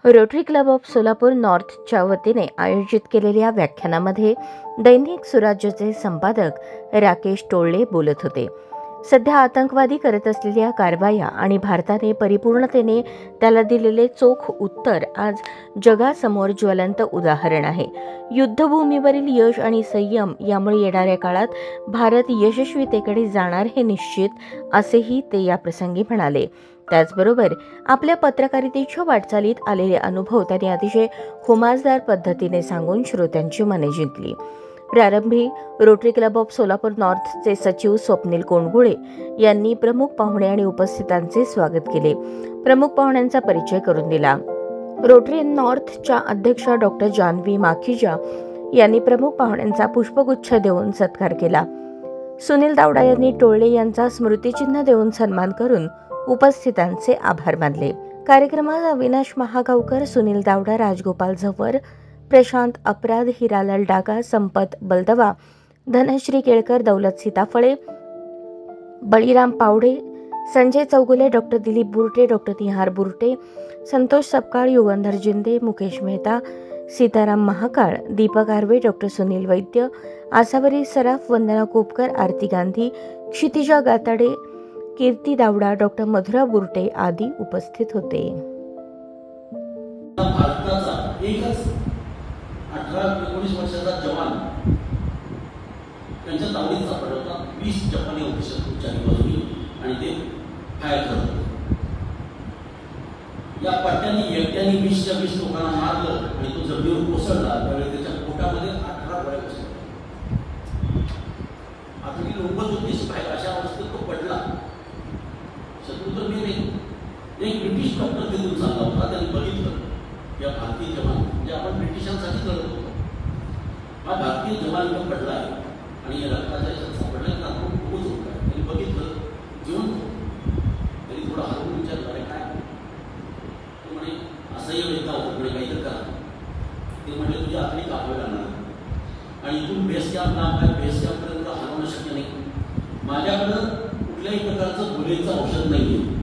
Rotary club of Solapur नॉर्थच्या वतीने आयोजित केलेल्या व्याख्यानामध्ये दैनिक सुराज्यचे संपादक राकेश टोळले बोलत होते. सध्या आतंकवादी करत असलेल्या कारवाया आणि भारताने परिपूर्णतेने त्याला दिलेले चोख उत्तर आज जगासमोर ज्वलंत उदाहरण आहे. युद्धभूमीवरील यश आणि संयम यामुळे येणाऱ्या काळात भारत यशस्वीतेकडे जाणार हे निश्चित, असेही ते या प्रसंगी म्हणाले. त्याचबरोबर आपल्या पत्रकारितेच्या वाटचालीत आलेले अनुभव त्यांनी अतिशय खुमासदार पद्धतीने सांगून श्रोत्यांची मने जिंकली. प्रारंभी रोटरी क्लब ऑफ सोलापूर नॉर्थचे सचिव स्वप्नील कोंडगुळे यांनी प्रमुख पाहुणे आणि उपस्थितांचे स्वागत केले. प्रमुख पाहुण्यांचा परिचय करून दिला. रोटरी नॉर्थच्या अध्यक्षा डॉक्टर जानवी माखीजा यांनी प्रमुख पाहुण्यांचा पुष्पगुच्छ देऊन सत्कार केला. सुनील दावडा यांनी टोळले यांचा स्मृतिचिन्ह देऊन सन्मान करून उपस्थितांचे आभार मानले. कार्यक्रमात अविनाश महागावकर, सुनील दावडा, राजगोपाल झवर, प्रशांत अपराध, हिरालाल डागा, संपत बलदवा, धनश्री केळकर, दौलत सीताफळे, बळीराम पावडे, संजय चौगुले, डॉक्टर दिलीप बुरटे, डॉक्टर निहार बुरटे, संतोष सपकाळ, युगंधर जिंदे, मुकेश मेहता, सीताराम महाकाळ, दीपक आर्वे, डॉक्टर सुनील वैद्य, आसावरी सराफ, वंदना कोपकर, आरती गांधी, क्षितिजा गाताडे, कीर्ती दावडा, डॉक्टर मधुरा बुरटे आदी उपस्थित होते. भारताचा एकच 18-19 वर्षाचा जवान त्यांच्या तावडीत सापडला. 20 जपानी ऑफिसर चारी बाजूनी आणि ते फायर करत होते. या पट्ट्यांनी एकट्याने 20च्या 20 लोकांना मारलं आणि तो जमिनीवर कोसळला. त्यावेळी त्याच्या पोटामध्ये 18 गोळ्या बसल्या. आता ती लोंबत होती बाहेर. अशा अवस्थेत तो पडला. शत्रू तर मी नाही. एक ब्रिटिश डॉक्टर तिथून चालला होता. त्यांनी बघितलं या भारतीय जवान, म्हणजे आपण ब्रिटिशांसाठी लढत होतो, हा भारतीय जवान इथं पडला आहे आणि या रक्ताच्या याच्यात सापडला ना खूप खूपच होत आहे. त्यांनी बघितलं जीवन. त्यांनी थोडं हरवून विचारलं, अरे काय? तो म्हणे असह्य वेदना होत, म्हणे काहीतरी करा. ते म्हटले तुझी आखणी कापावी लागणार आणि इथून बेस कॅम्प नाव काय, बेस कॅम्पपर्यंत हलवणं शक्य नाही. माझ्याकडं कुठल्याही प्रकारचं गोळीचं औषध नाही आहे.